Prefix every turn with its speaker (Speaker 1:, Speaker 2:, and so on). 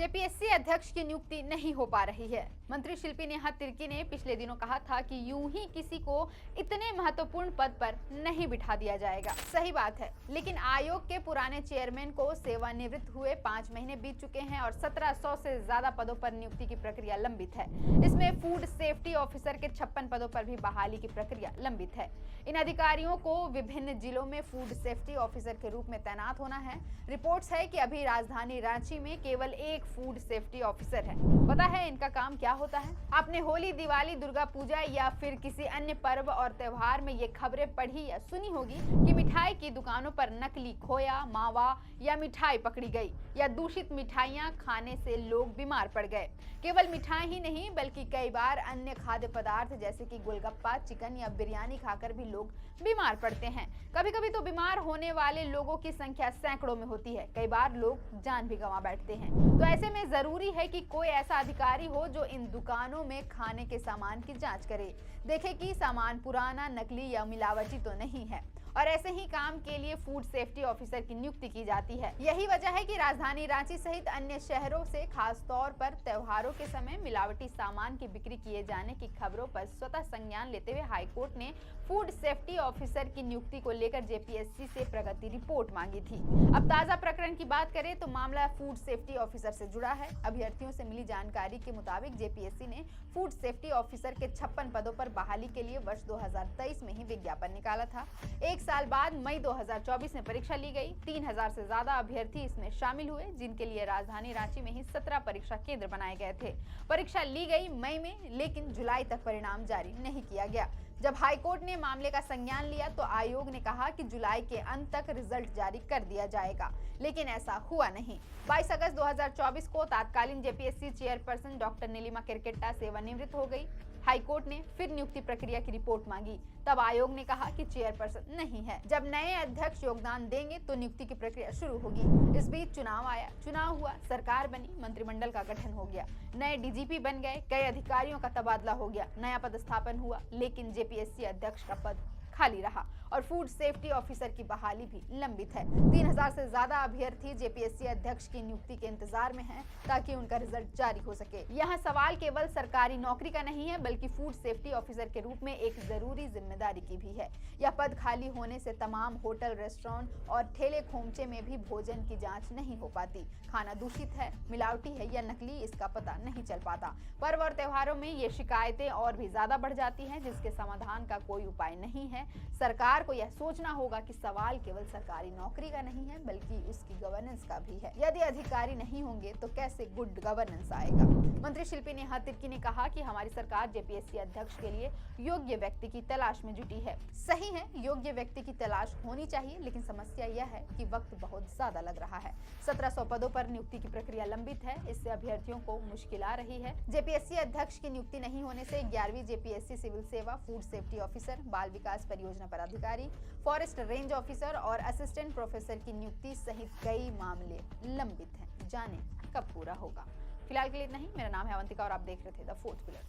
Speaker 1: JPSC अध्यक्ष की नियुक्ति नहीं हो पा रही है। मंत्री शिल्पी नेहा तिर्की ने पिछले दिनों कहा था कि यूं ही किसी को इतने महत्वपूर्ण पद पर नहीं बिठा दिया जाएगा। सही बात है, लेकिन आयोग के पुराने चेयरमैन को सेवानिवृत्त हुए 5 महीने बीत चुके हैं और 1700 से ज्यादा पदों पर नियुक्ति की प्रक्रिया लंबित है। इसमें फूड सेफ्टी ऑफिसर के 56 पदों पर भी बहाली की प्रक्रिया लंबित है। इन अधिकारियों को विभिन्न जिलों में फूड सेफ्टी ऑफिसर के रूप में तैनात होना है। रिपोर्ट्स है कि अभी राजधानी रांची में केवल एक फूड सेफ्टी ऑफिसर है। पता है इनका काम क्या होता है? आपने होली, दिवाली, दुर्गा पूजा या फिर किसी अन्य पर्व और त्योहार में ये खबरें पढ़ी या सुनी होगी कि मिठाई की दुकानों पर नकली खोया, मावा या मिठाई पकड़ी गई या दूषित मिठाइयां खाने से लोग बीमार पड़ गए। केवल मिठाई ही नहीं बल्कि कई बार अन्य खाद्य पदार्थ जैसे कि गोलगप्पा, चिकन या बिरयानी खाकर भी लोग बीमार पड़ते हैं। कभी कभी तो बीमार होने वाले लोगों की संख्या सैकड़ों में होती है। कई बार लोग जान भी गंवा बैठते हैं। तो ऐसे में जरूरी है कि कोई ऐसा अधिकारी हो जो इन दुकानों में खाने के सामान की जांच करे, देखे कि सामान पुराना, नकली या मिलावटी तो नहीं है। और ऐसे ही काम के लिए फूड सेफ्टी ऑफिसर की नियुक्ति की जाती है। यही वजह है कि राजधानी रांची सहित अन्य शहरों से खास तौर पर त्योहारों के समय मिलावटी सामान की बिक्री किए जाने की खबरों पर स्वतः संज्ञान लेते हुए हाईकोर्ट ने फूड सेफ्टी ऑफिसर की नियुक्ति को लेकर जेपीएससी से प्रगति रिपोर्ट मांगी थी। अब ताजा प्रकरण की बात करें तो मामला फूड सेफ्टी ऑफिसर से जुड़ा है। अभ्यर्थियों से मिली जानकारी के मुताबिक जेपीएससी ने फूड सेफ्टी ऑफिसर के 56 पदों पर बहाली के लिए वर्ष 2023 में ही विज्ञापन निकाला था। एक साल बाद मई 2024 में परीक्षा ली गई। 3000 से ज्यादा अभ्यर्थी इसमें शामिल हुए, जिनके लिए राजधानी रांची में ही 17 परीक्षा केंद्र बनाए गए थे। परीक्षा ली गई मई में, लेकिन जुलाई तक परिणाम जारी नहीं किया गया। जब हाईकोर्ट ने मामले का संज्ञान लिया तो आयोग ने कहा कि जुलाई के अंत तक रिजल्ट जारी कर दिया जाएगा, लेकिन ऐसा हुआ नहीं। 22 अगस्त 2024 को तत्कालीन JPSC chairperson doctor Nilima Kerketta सेवानिवृत्त हो गई। हाईकोर्ट ने फिर नियुक्ति प्रक्रिया की रिपोर्ट मांगी। तब आयोग ने कहा कि चेयरपर्सन नहीं है। जब नए अध्यक्ष योगदान देंगे तो नियुक्ति की प्रक्रिया शुरू होगी। इस बीच चुनाव आया, चुनाव हुआ, सरकार बनी, मंत्रिमंडल का गठन हो गया, नए डीजीपी बन गए, कई अधिकारियों का तबादला हो गया, नया पदस्थापन हुआ, लेकिन जेपीएससी अध्यक्ष का पद खाली रहा और फूड सेफ्टी ऑफिसर की बहाली भी लंबित है। 3000 से ज्यादा अभ्यर्थी जेपीएससी अध्यक्ष की नियुक्ति के इंतजार में हैं ताकि उनका रिजल्ट जारी हो सके। यहाँ सवाल केवल सरकारी नौकरी का नहीं है बल्कि फूड सेफ्टी ऑफिसर के रूप में एक जरूरी जिम्मेदारी की भी है। यह पद खाली होने से तमाम होटल, रेस्टोरेंट और ठेले खोमचे में भी भोजन की जाँच नहीं हो पाती। खाना दूषित है, मिलावटी है या नकली, इसका पता नहीं चल पाता। पर्व और त्योहारों में ये शिकायतें और भी ज्यादा बढ़ जाती हैं, जिसके समाधान का कोई उपाय नहीं है। सरकार को यह सोचना होगा कि सवाल केवल सरकारी नौकरी का नहीं है बल्कि उसकी गवर्नेंस का भी है। यदि अधिकारी नहीं होंगे तो कैसे गुड गवर्नेंस आएगा? मंत्री शिल्पी नेहा तिर्की ने कहा कि हमारी सरकार जेपीएससी अध्यक्ष के लिए योग्य व्यक्ति की तलाश में जुटी है। सही है, योग्य व्यक्ति की तलाश होनी चाहिए, लेकिन समस्या यह है कि वक्त बहुत ज्यादा लग रहा है। 1700 पदों पर नियुक्ति की प्रक्रिया लंबित है। इससे अभ्यर्थियों को मुश्किल आ रही है। जेपीएससी अध्यक्ष की नियुक्ति नहीं होने से 11वीं जेपीएससी सिविल सेवा, फूड सेफ्टी ऑफिसर, बाल विकास परियोजना पदाधिकारी, फॉरेस्ट रेंज ऑफिसर और असिस्टेंट प्रोफेसर की नियुक्ति सहित कई मामले लंबित हैं। जाने कब पूरा होगा। फिलहाल के लिए इतना ही। मेरा नाम है अवंतिका और आप देख रहे थे द फोर्थ पिलर।